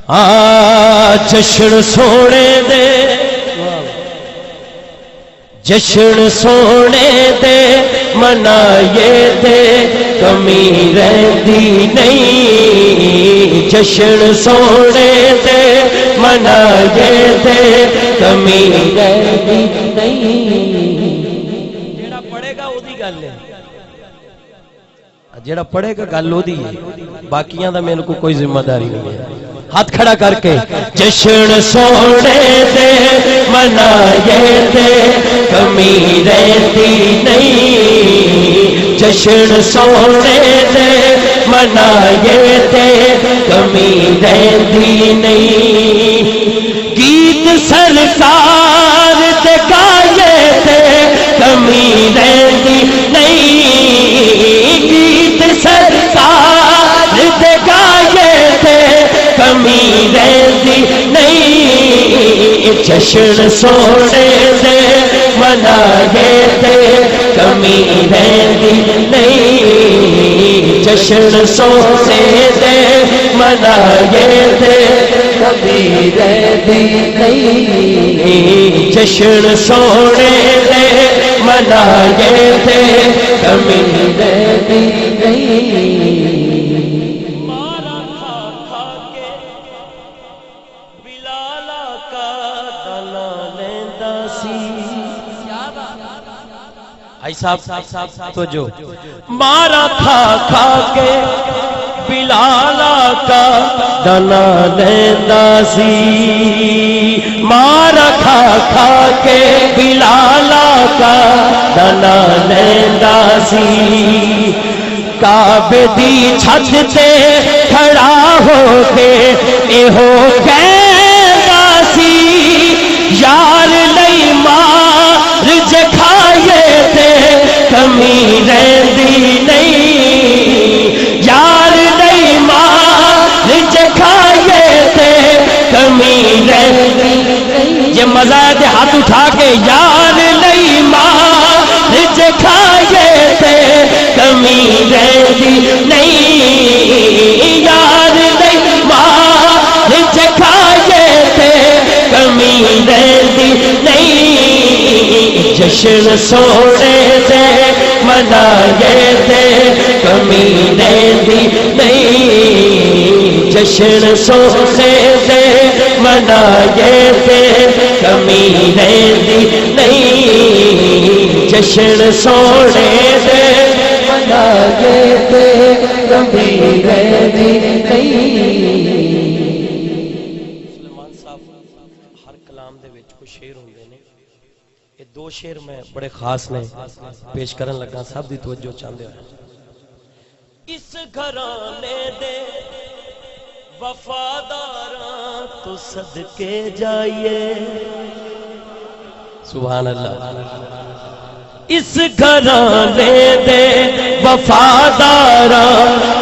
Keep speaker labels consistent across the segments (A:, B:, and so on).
A: جشن سونے دے جشن سونے دے منائے دے کمی رہندی نہیں جشن سونے دے منائے دے کمی رہندی نہیں جیڑا پڑھے گا او دی گل ہے جیڑا پڑھے گا گل او دی ہے باقیاں دا میرے کو کوئی ذمہ داری نہیں ہے ہاتھ کھڑا کر کے جشن سونے دے منائے دے کمی رہتی نہیں جشن سونے دے منائے دے کمی رہتی نہیں گیت سرکار دے گائے دے کمی رہتی نہیں گیت سرکار دے گائے دے کمی رہتی نہیں جشن سونے دے منائے دے کمی رہتی نہیں جشن سونے دے منائے دے کمی رہتی نہیں جشن سونے دے منائے دے کمی رہتی نہیں تو جو مارا کھا کھا کے بلالا کا دنا لیندہ سی مارا کھا کھا کے بلالا کا دنا لیندہ سی کعبے دی چھت تے کھڑا ہو کے اے ہو کہندا سی یار لئی مار جکھائے تے کمی رہندی نہیں یار نہیں مار جکھائے تے کمی رہندی نہیں یہ مزہ ہے تے ہاتھ اٹھا کے یار نہیں مار جکھائے تے کمی رہندی نہیں یار نہیں مار جکھائے تے کمی رہندی نہیں جشن سونے دے منائے دے کمی رہندی نہیں جشن سونے دے منائے دے کمی رہندی نہیں جشن سونے دے منائے دے کمی رہندی نہیں سلیمان صاحب ہر کلام دے وچ کوئی شعر ہوندے نے یہ دو شعر میں بڑے خاص نے پیش کرن لگا سب دی توجہ چاہندے ہیں اس گھرانے دے وفاداراں تو صدقے جائیے سبحان اللہ اس گھرانے دے وفاداراں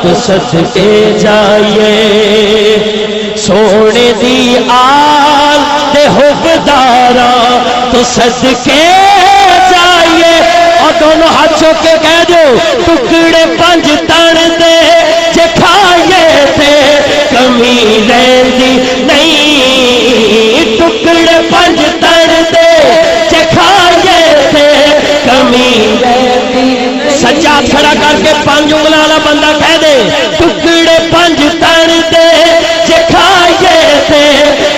A: تو صدقے جائیے سونے دی آل دے حبداراں تو صدقے جائیے اور دونوں ہاتھ چوک کے کہہ دو ٹکڑے پنج تن دے جے کھائے تھے کمی رہندی نہیں ٹکڑے پنج تن دے جے کھائے تھے کمی رہندی سچا کھڑا کر کے پنج انگلاں والا بندہ کہہ دے ٹکڑے پنج تن دے جے کھائے تھے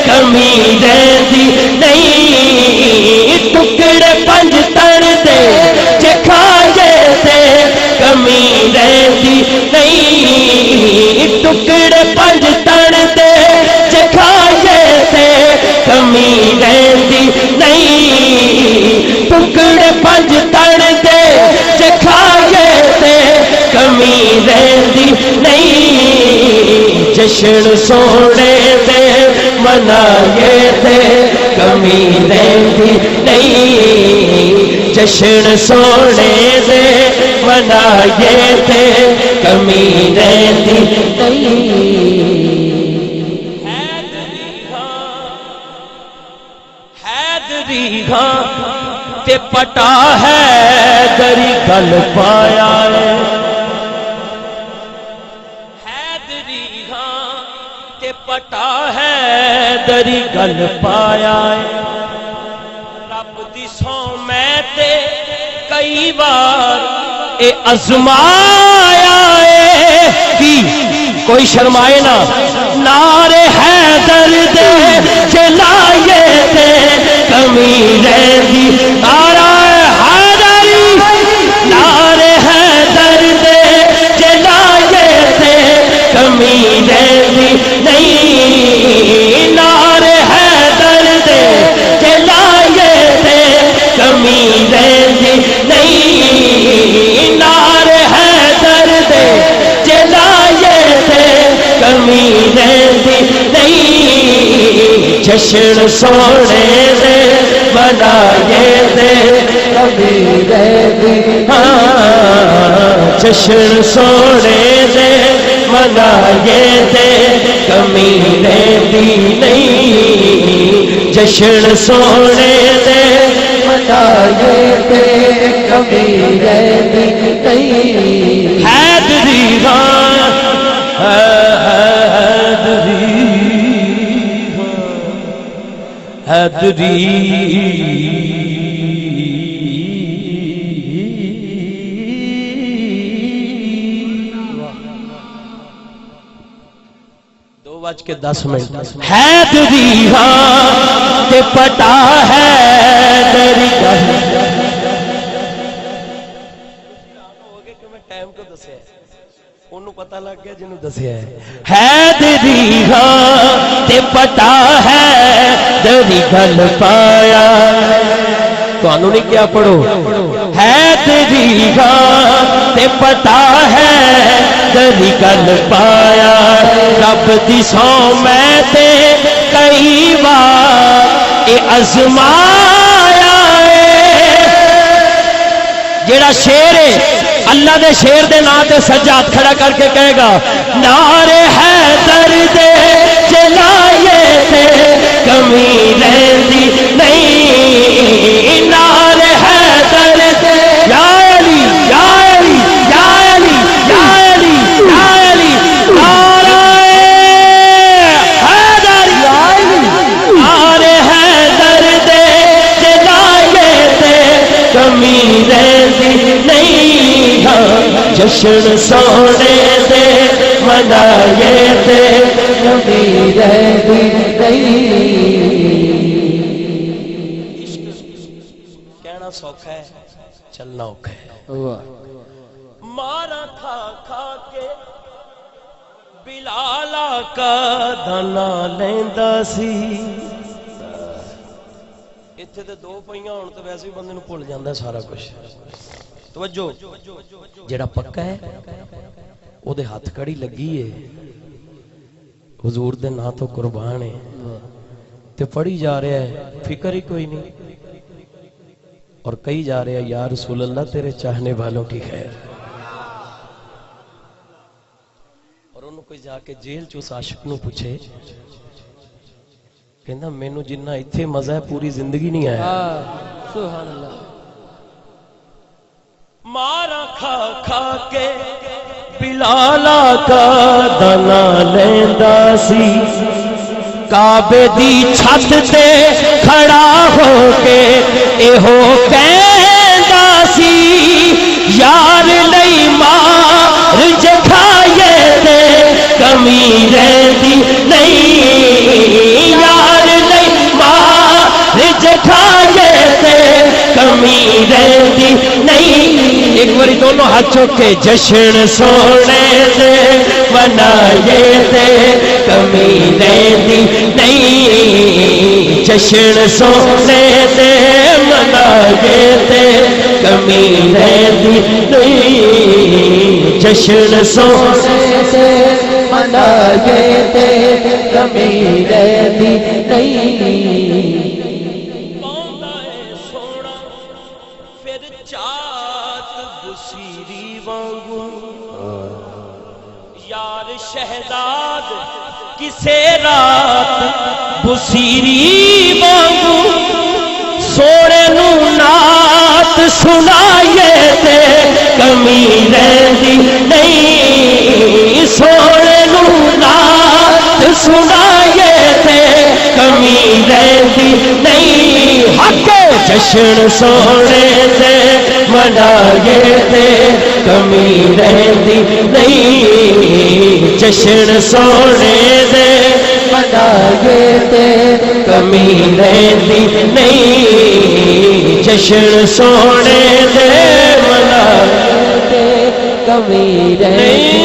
A: کمی رہندی نہیں ٹکڑے پنج تن دے جے کھائے تھے کمی رہندی نہیں ٹکڑے پنج تن دے جے کھائے تھے کمی رہندی نہیں ٹکڑے پنج تن دے جے کھائے تھے کمی رہندی نہیں جشن سونے دے منائے دے کمی رہندی نہیں جشن سونے دے منائے دے کمی رہندی نہیں حیدری ہاں تے پٹا ہے دری گل پایا ہے حیدری ہاں تے پٹا ہے دری گل پایا ہے رب دی سو میں تے کئی بار اے ازمایا ہے کی کوئی شرمائے نہ نعرے حیدر دے چلائے تے کمی رہی نعرہ حیدری نعرے حیدر دے چلائے تے کمی رہی نہیں نعرے حیدر دے چلائے تے کمی رہی نہیں نعرے حیدر دے چلائے تے کمی رہی نہیں جشن سونے دے منائے دے کمی رہی ہاں جشن سونے دے منائے دے کمی رہی نہیں جشن سونے دے منائے دے کمی رہی نہیں حیدری حیدری دو بج کے 10 منٹ حیدری تے پٹا ہے دری ٹائم کو دسیا انہوں پتہ لگ گیا جنہوں دسیا ہے حیدری تے پٹا ہے دری گل پایا تو انہوں نے کیا پڑھو حیدری تے پٹا ہے دری گل پایا رب دی سو میں تے کئی بار اے ازمایا جیڑا شیر ہے اللہ دے شیر دے نا تے سجاد کھڑا کر کے کہے گا نعرے حیدر دے چلائے تے کمی رہندی نہیں نعرے حیدر دے یا علی یا علی یا علی یا علی یا علی نعرے حیدر یا علی نعرے حیدر دے چلائے تے کمی رہندی نہیں جشن سونے دے منائے دے کمی رہی نہیں کہنا سوکھا ہے چلنا اوکھا ہے مارا کھا کھا کے بلالا کا دانا لیندا سی اتھے تے دو پئیاں ہون تے ویسے ہی بندے نوں بھول جاندا ہے سارا کچھ توجہ جڑا پکا ہے او دے ہاتھ کڑی لگی ہے حضور دے نا تو قربان ہے تے پڑھی جا رہا ہے فکر ہی کوئی نہیں اور کئی جا رہے ہیں یا رسول اللہ تیرے چاہنے والوں کی خیر اور انہوں کوئی جا کے جیل چوس عاشق نو پوچھے کہنا مینوں جنہ ایتھے مزہ ہے پوری زندگی نہیں آیا
B: سبحان اللہ
A: مارا کھا کھا کے بلالا کا دانا لیندا سی کعبے دی چھت تے کھڑا ہو کے ایہو کہندا سی یار لئی مار جکھائے تے کمی رہندی نہیں یار لئی مار جکھائے تے کمی رہندی نہیں ایک باری دونوں ہاتھ چوک کے جشن سونے دے منائے تے کمی رہندی نہیں جشن سونے دے منائے تے کمی رہندی نہیں جشن سونے دے منائے تے کمی رہندی نہیں شہزاد کسے رات بسیری وانگو سوڑے نو نات سنائیے تے کمی رہندی نہیں سوڑے نو نات سنائیے نہیں حق جشن سونے دے منائے تے کمی رہندی نہیں جشن سونے دے منائے تے کمی رہندی نہیں جشن سونے دے منائے تے کمی رہندی